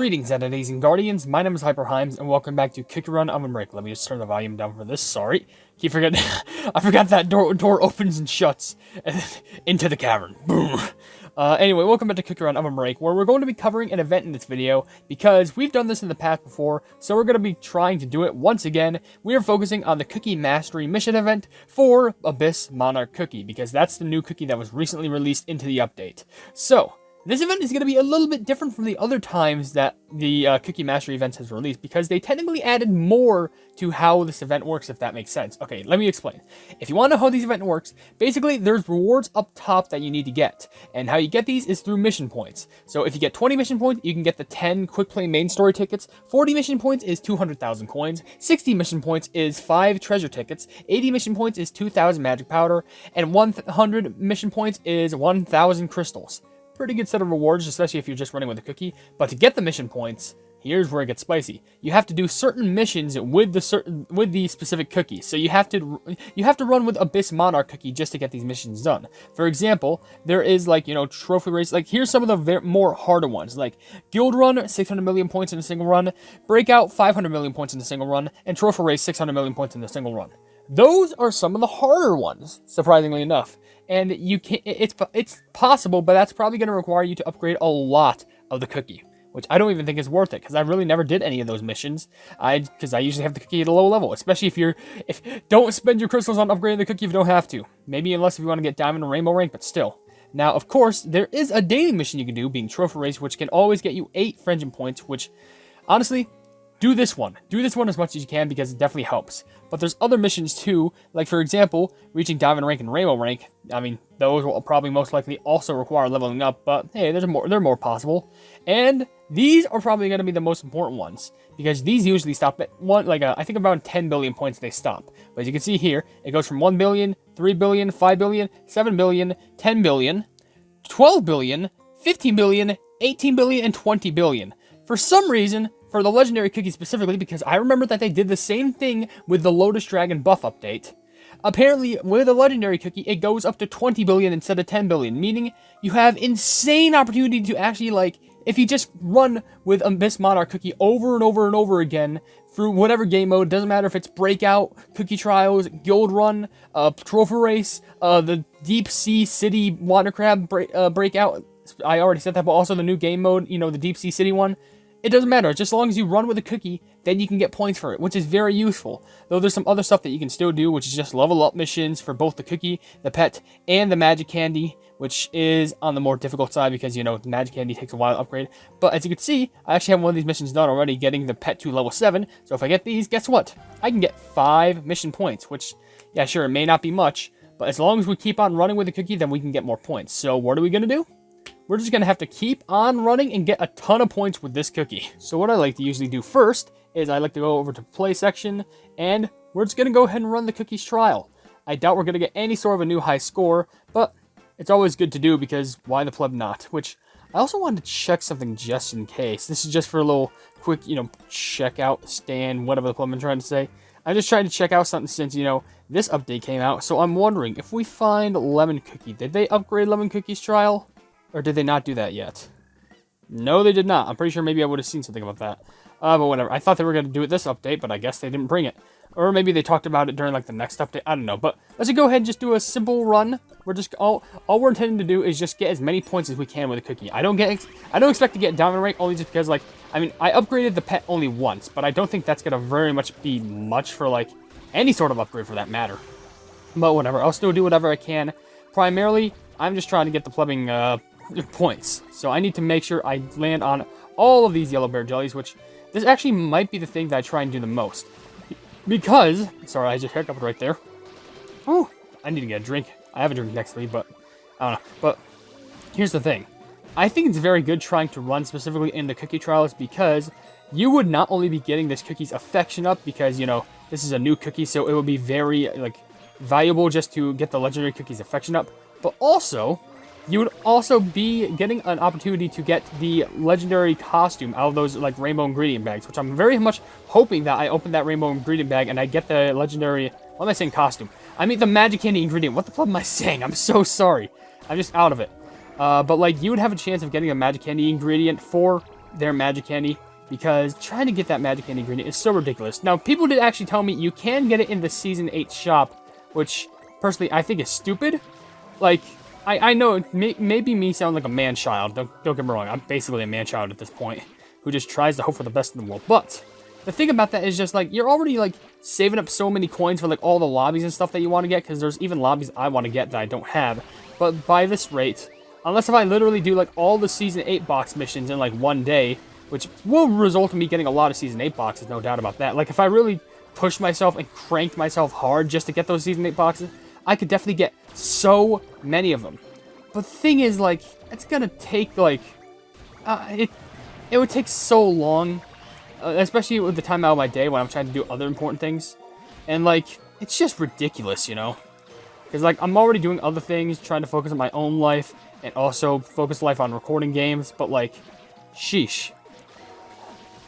Greetings, entities and guardians. My name is HyperHimes, and welcome back to Cookie Run OvenBreak. Let me just turn the volume down for this. Sorry, keep forgetting. I forgot that door opens and shuts into the cavern. Boom. Anyway, welcome back to Cookie Run OvenBreak, where we're going to be covering an event in this video because we've done this in the past before, so we're going to be trying to do it once again. We are focusing on the Cookie Mastery Mission event for Abyss Monarch Cookie because that's the new cookie that was recently released into the update. So this event is going to be a little bit different from the other times that the Cookie Mastery events has released because they technically added more to how this event works, if that makes sense. Okay, let me explain. If you want to know how this event works, basically there's rewards up top that you need to get, and how you get these is through mission points. So if you get 20 mission points, you can get the 10 quick play main story tickets. 40 mission points is 200,000 coins. 60 mission points is 5 treasure tickets. 80 mission points is 2,000 magic powder, and 100 mission points is 1,000 crystals. Pretty good set of rewards, especially if you're just running with a cookie. But to get the mission points, here's where it gets spicy. You have to do certain missions with the specific cookie. So you have to run with Abyss Monarch cookie just to get these missions done. For example, there is trophy race. Like here's some of the more harder ones, like Guild Run 600 million points in a single run, Breakout 500 million points in a single run, and Trophy Race 600 million points in a single run. Those are some of the harder ones, surprisingly enough. And you can it's possible, but that's probably going to require you to upgrade a lot of the cookie, which I don't even think is worth it because I really never did any of those missions. Because I usually have the cookie at a low level, especially if don't spend your crystals on upgrading the cookie if you don't have to. Maybe unless if you want to get diamond or rainbow rank, but still. Now, of course, there is a daily mission you can do, being Trophy Race, which can always get you 8 friendship points, which honestly, do this one as much as you can because it definitely helps. But there's other missions too, like for example, reaching diamond rank and rainbow rank. I mean, those will probably most likely also require leveling up, but hey, they're more possible. And these are probably going to be the most important ones because these usually stop at I think around 10 billion points they stop. But as you can see here, it goes from 1 billion, 3 billion, 5 billion, 7 billion, 10 billion, 12 billion, 15 billion, 18 billion, and 20 billion. For some reason, for the Legendary Cookie specifically, because I remember that they did the same thing with the Lotus Dragon buff update. Apparently, with a Legendary Cookie, it goes up to 20 billion instead of 10 billion, meaning you have insane opportunity to actually, if you just run with Abyss Monarch Cookie over and over and over again through whatever game mode, doesn't matter if it's Breakout, Cookie Trials, Guild Run, Trophy Race, the Deep Sea City Water Crab Breakout, I already said that, but also the new game mode, the Deep Sea City one. It doesn't matter, just as long as you run with a cookie, then you can get points for it, which is very useful. Though there's some other stuff that you can still do, which is just level up missions for both the cookie, the pet, and the magic candy, which is on the more difficult side because, the magic candy takes a while to upgrade. But as you can see, I actually have one of these missions done already, getting the pet to level 7. So if I get these, guess what? I can get 5 mission points, which, yeah, sure, it may not be much, but as long as we keep on running with the cookie, then we can get more points. So what are we going to do? We're just going to have to keep on running and get a ton of points with this cookie. So what I like to usually do first is I like to go over to play section, and we're just going to go ahead and run the cookies trial. I doubt we're going to get any sort of a new high score, but it's always good to do because why the pleb not? Which I also wanted to check something just in case. This is just for a little quick, check out, stand, whatever the pleb I'm trying to say. I'm just trying to check out something since, this update came out. So I'm wondering if we find Lemon Cookie, did they upgrade Lemon Cookie's trial? Or did they not do that yet? No, they did not. I'm pretty sure maybe I would have seen something about that. But whatever. I thought they were going to do it this update, but I guess they didn't bring it. Or maybe they talked about it during the next update. I don't know. But let's just go ahead and just do a simple run. We're just all we're intending to do is just get as many points as we can with a cookie. I don't expect to get diamond rank only just because I upgraded the pet only once, but I don't think that's gonna very much be much for any sort of upgrade for that matter. But whatever. I'll still do whatever I can. Primarily, I'm just trying to get the plebbing points. So I need to make sure I land on all of these yellow bear jellies, which this actually might be the thing that I try and do the most. Because, sorry, I just hiccuped right there. Oh, I need to get a drink. I have a drink next to me, but I don't know. But here's the thing. I think it's very good trying to run specifically in the cookie trials because you would not only be getting this cookie's affection up because, this is a new cookie, so it would be very, valuable just to get the legendary cookie's affection up, but also you would also be getting an opportunity to get the legendary costume out of those rainbow ingredient bags, which I'm very much hoping that I open that rainbow ingredient bag and I get the legendary, what am I saying costume? I mean the magic candy ingredient. What the fuck am I saying? I'm so sorry. I'm just out of it. But you would have a chance of getting a magic candy ingredient for their magic candy, because trying to get that magic candy ingredient is so ridiculous. Now, people did actually tell me you can get it in the Season 8 shop, which, personally, I think is stupid. Like, I know it maybe me sound like a man-child. Don't get me wrong, I'm basically a man-child at this point, who just tries to hope for the best in the world. But the thing about that is just, like, you're already, like, saving up so many coins for, like, all the lobbies and stuff that you want to get, because there's even lobbies I want to get that I don't have. But by this rate, unless if I literally do, like, all the Season 8 box missions in, like, one day, which will result in me getting a lot of Season 8 boxes, no doubt about that. Like, if I really pushed myself and cranked myself hard just to get those Season 8 boxes, I could definitely get so many of them. But the thing is, like, it's gonna take, like, it would take so long, especially with the time out of my day when I'm trying to do other important things. And, like, it's just ridiculous, you know? Because, like, I'm already doing other things, trying to focus on my own life, and also focus life on recording games, but, like, sheesh.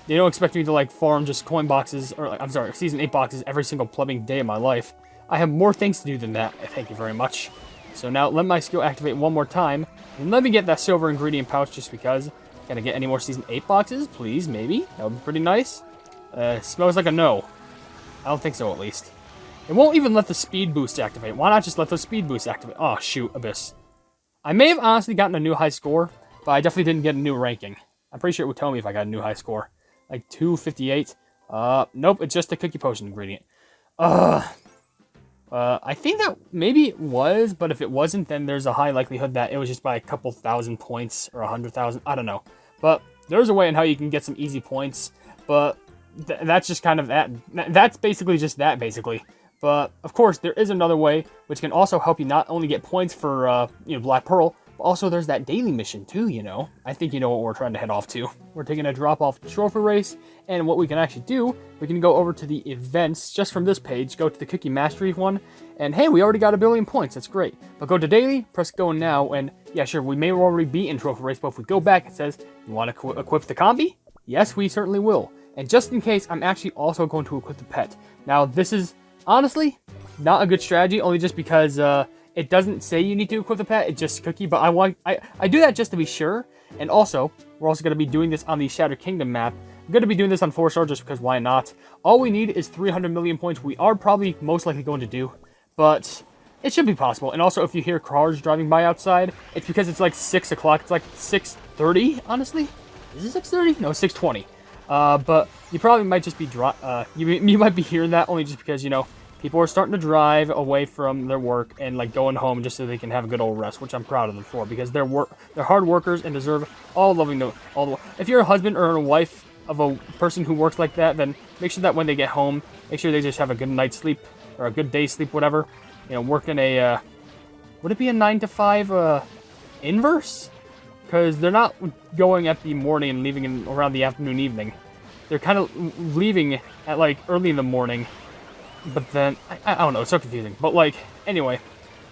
They don't expect me to, like, farm just coin boxes, or, like, I'm sorry, Season 8 boxes every single plumbing day of my life. I have more things to do than that, thank you very much. So now, let my skill activate one more time, and let me get that silver ingredient pouch just because. Can I get any more Season 8 boxes? Please, maybe? That would be pretty nice. Smells like a no. I don't think so, at least. It won't even let the speed boost activate. Why not just let those speed boosts activate? Oh, shoot, Abyss. I may have honestly gotten a new high score, but I definitely didn't get a new ranking. I'm pretty sure it would tell me if I got a new high score. Like 258. Nope, it's just a cookie potion ingredient. I think that maybe it was, but if it wasn't, then there's a high likelihood that it was just by a couple thousand points or 100,000. I don't know. But there's a way in how you can get some easy points, but that's just kind of that. That's basically just that, basically. But, of course, there is another way, which can also help you not only get points for, Black Pearl, but also there's that daily mission, too, you know. I think you know what we're trying to head off to. We're taking a drop-off trophy race, and what we can actually do, we can go over to the events, just from this page, go to the Cookie Mastery one, and hey, we already got 1 billion points, that's great. But go to daily, press go now, and yeah, sure, we may already be in trophy race, but if we go back, it says, you want to equip the combi? Yes, we certainly will. And just in case, I'm actually also going to equip the pet. Now, this is honestly not a good strategy, only just because it doesn't say you need to equip the pet, it's just Cookie, but I do that just to be sure. And also, we're also going to be doing this on the Shattered Kingdom map. I'm going to be doing this on 4-star just because why not? All we need is 300 million points. We are probably most likely going to do, but it should be possible. And also, if you hear cars driving by outside, it's because it's like 6 o'clock. It's like 6:30, honestly. Is it 6:30? No, 6:20. But you probably might just be you might be hearing that only just because, you know, people are starting to drive away from their work and like going home just so they can have a good old rest, which I'm proud of them for because they're hard workers and deserve all loving if you're a husband or a wife of a person who works like that, then make sure that when they get home, make sure they just have a good night's sleep or a good day's sleep, whatever. You know, working a would it be a 9 to 5 inverse? Because they're not going at the morning and leaving in around the afternoon, evening. They're kind of leaving at, like, early in the morning. But then, I don't know, it's so confusing. But, like, anyway,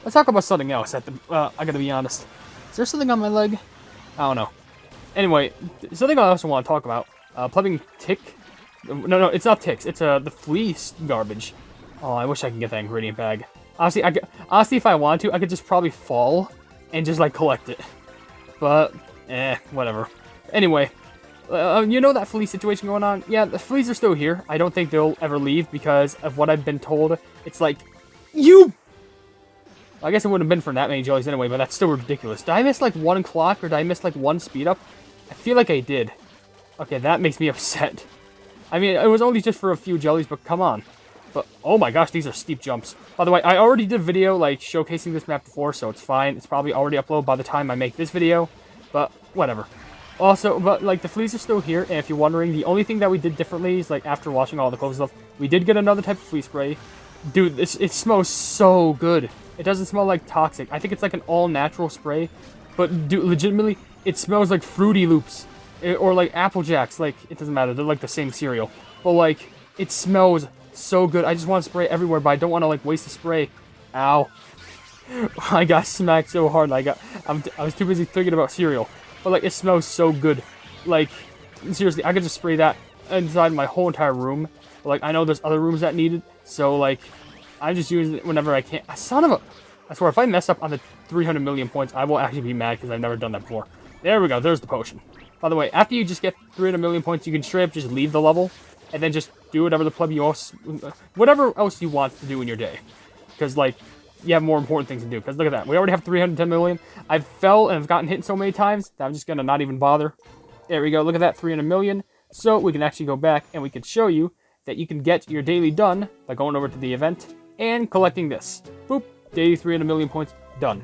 let's talk about something else. I gotta be honest. Is there something on my leg? I don't know. Anyway, something I also want to talk about. Plumbing tick. No, it's not ticks. It's the fleece garbage. Oh, I wish I could get that ingredient bag. Honestly, if I wanted to, I could just probably fall and just, like, collect it. But, whatever. Anyway, you know that fleece situation going on? Yeah, the fleas are still here. I don't think they'll ever leave because of what I've been told. It's like, I guess it wouldn't have been for that many jellies anyway, but that's still ridiculous. Did I miss, like, 1 clock, or did I miss, like, 1 speed up? I feel like I did. Okay, that makes me upset. I mean, it was only just for a few jellies, but come on. But, oh my gosh, these are steep jumps. By the way, I already did a video, like, showcasing this map before, so it's fine. It's probably already uploaded by the time I make this video, but whatever. Also, but, like, the fleas are still here, and if you're wondering, the only thing that we did differently is, like, after washing all the clothes and stuff, we did get another type of flea spray. Dude, it smells so good. It doesn't smell like toxic. I think it's, like, an all-natural spray, but, dude, legitimately, it smells like Fruity Loops, or, like, Apple Jacks. Like, it doesn't matter. They're, like, the same cereal. But, like, it smells so good. I just want to spray everywhere, but I don't want to, like, waste the spray. Ow. I got smacked so hard. I was too busy thinking about cereal. But, like, it smells so good. Like, seriously, I could just spray that inside my whole entire room. But, like, I know there's other rooms that need it. So, like, I just use it whenever I can. Son of a... I swear, if I mess up on the 300 million points, I will actually be mad because I've never done that before. There we go. There's the potion. By the way, after you just get 300 million points, you can straight up just leave the level, and then just do whatever the pleb you whatever else you want to do in your day. Because, like, you have more important things to do. Because look at that. We already have 310 million. I've fell and have gotten hit so many times that I'm just going to not even bother. There we go. Look at that. 300 million. So we can actually go back and we can show you that you can get your daily done by going over to the event and collecting this. Boop. Daily 300 million points. Done.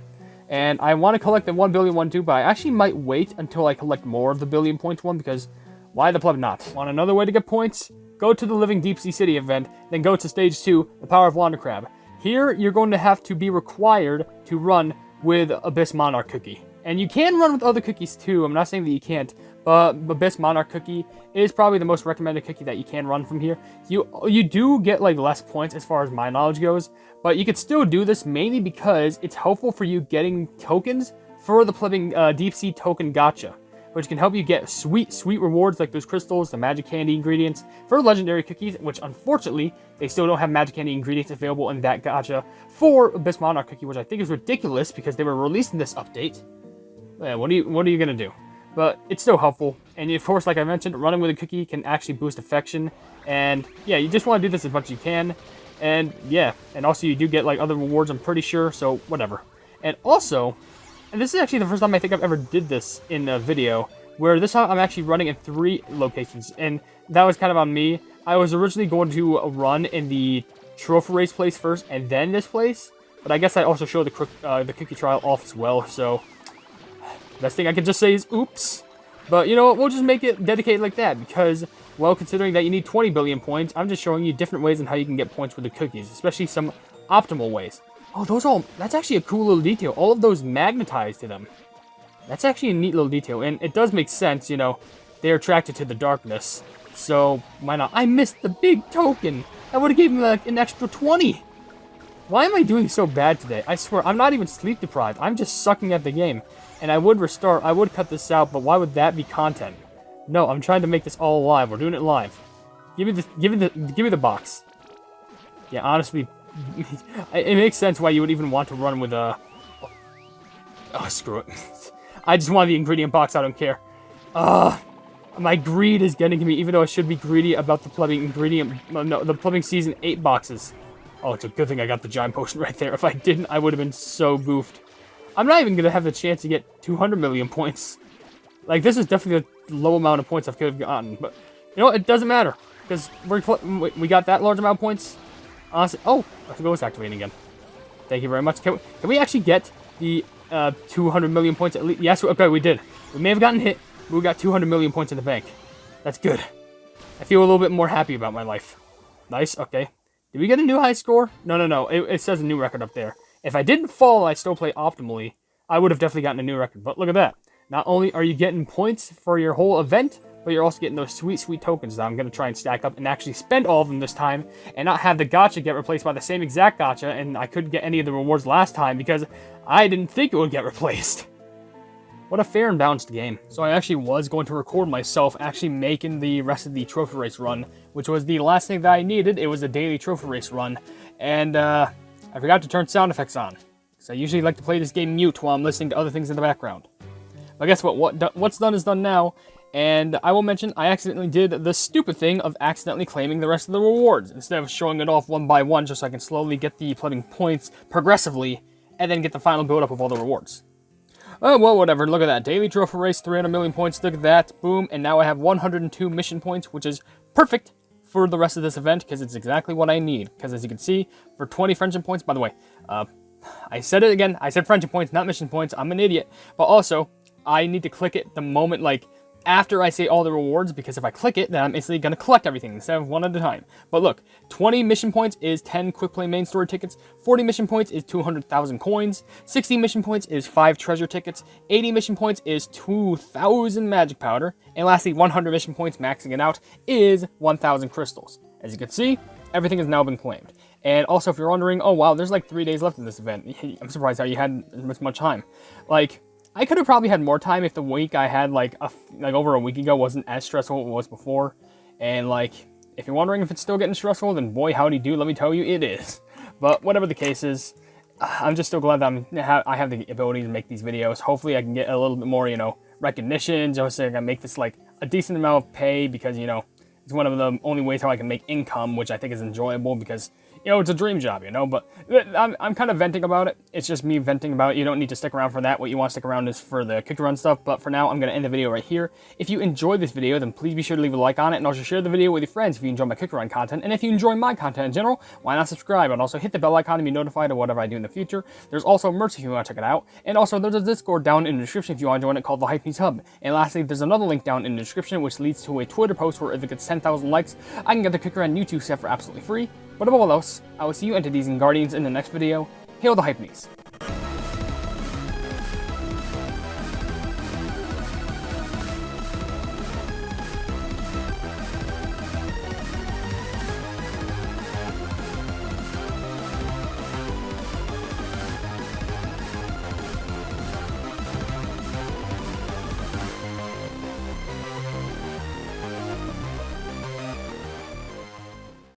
And I want to collect the 1 billion one too, but I actually might wait until I collect more of the billion points one because why the pleb not? Want another way to get points? Go to the Living Deep Sea City event, then go to Stage 2, the Power of Wonder Crab. Here, you're going to have to be required to run with Abyss Monarch Cookie. And you can run with other cookies too, I'm not saying that you can't, but Abyss Monarch Cookie is probably the most recommended cookie that you can run from here. You do get like less points as far as my knowledge goes, but you could still do this mainly because it's helpful for you getting tokens for the plebbing Deep Sea Token Gacha, which can help you get sweet rewards like those crystals, the magic candy ingredients for legendary cookies, which unfortunately, they still don't have magic candy ingredients available in that gacha for Abyss Monarch Cookie, which I think is ridiculous because they were releasing this update. Yeah, what are you gonna do? But it's still helpful, and of course, like I mentioned, running with a cookie can actually boost affection, and yeah, you just want to do this as much as you can, and yeah, and also you do get like other rewards, I'm pretty sure, so whatever. And also, and this is actually the first time I think I've ever did this in a video, where this time I'm actually running in 3 locations, and that was kind of on me. I was originally going to run in the trophy race place first, and then this place, but I guess I also showed the cookie trial off as well, so best thing I can just say is oops. But you know what, we'll just make it dedicated like that, because, well, considering that you need 20 billion points, I'm just showing you different ways on how you can get points with the cookies, especially some optimal ways. Oh, that's actually a cool little detail. All of those magnetize to them. That's actually a neat little detail, and it does make sense, you know, they're attracted to the darkness, so why not? I missed the big token! I would've given me like an extra 20! Why am I doing so bad today? I swear, I'm not even sleep deprived, I'm just sucking at the game. And I would restart, I would cut this out, but why would that be content? No, I'm trying to make this all live, we're doing it live. Give me the box. Yeah, honestly, it makes sense why you would even want to run with a... Oh, screw it. I just want the ingredient box, I don't care. My greed is getting to me, even though I should be greedy about the plumbing ingredient... No, the plumbing season 8 boxes. Oh, it's a good thing I got the giant potion right there. If I didn't, I would have been so goofed. I'm not even going to have the chance to get 200 million points. Like, this is definitely a low amount of points I could have gotten. But, you know, it doesn't matter. Because we got that large amount of points. Honestly, oh, let's go activating again. Thank you very much. Can we actually get the 200 million points at least? Yes, okay, we did. We may have gotten hit, but we got 200 million points in the bank. That's good. I feel a little bit more happy about my life. Nice, okay. Did we get a new high score? No. It says a new record up there. If I didn't fall and I still play optimally, I would have definitely gotten a new record. But look at that. Not only are you getting points for your whole event, but you're also getting those sweet tokens that I'm going to try and stack up and actually spend all of them this time and not have the gacha get replaced by the same exact gacha, and I couldn't get any of the rewards last time because I didn't think it would get replaced. What a fair and balanced game. So I actually was going to record myself actually making the rest of the trophy race run, which was the last thing that I needed. It was a daily trophy race run, and I forgot to turn sound effects on, because I usually like to play this game mute while I'm listening to other things in the background. But guess what? What's done is done now, and I will mention I accidentally did the stupid thing of accidentally claiming the rest of the rewards, instead of showing it off one by one just so I can slowly get the plumbing points progressively, and then get the final build up of all the rewards. Oh, well, whatever. Look at that. Daily trophy race, 300 million points. Look at that. Boom. And now I have 102 mission points, which is perfect for the rest of this event, because it's exactly what I need. Because as you can see, for 20 friendship points, by the way, I said it again. I said friendship points, not mission points. I'm an idiot. But also, I need to click it the moment, like, after I say all the rewards, because if I click it, then I'm instantly going to collect everything instead of one at a time. But look, 20 mission points is 10 quick play main story tickets, 40 mission points is 200,000 coins, 60 mission points is 5 treasure tickets, 80 mission points is 2,000 magic powder, and lastly 100 mission points, maxing it out, is 1,000 crystals. As you can see, everything has now been claimed. And also, if you're wondering, oh wow, there's like 3 days left in this event. I'm surprised how you had this much time. Like, I could have probably had more time if the week I had like over a week ago wasn't as stressful as it was before. And like, if you're wondering if it's still getting stressful, then boy howdy do, let me tell you, it is. But whatever the case is, I'm just still glad that I have the ability to make these videos. Hopefully I can get a little bit more, you know, recognition, just so I can make this like a decent amount of pay, because you know it's one of the only ways how I can make income, which I think is enjoyable, because you know it's a dream job, you know. But I'm kind of venting about it. It's just me venting about it. You don't need to stick around for that. What you want to stick around is for the kick run stuff. But for now, I'm gonna end the video right here. If you enjoyed this video, then please be sure to leave a like on it, and also share the video with your friends if you enjoy my kick run content. And if you enjoy my content in general, why not subscribe? And also hit the bell icon to be notified of whatever I do in the future. There's also merch if you want to check it out, and also there's a Discord down in the description if you want to join it, called the Hypenese Hub. And lastly, there's another link down in the description which leads to a Twitter post where if it gets 10,000 likes, I can get the kick run YouTube set for absolutely free. But above all else, I will see you entities and guardians in the next video. Hail the Hypenese.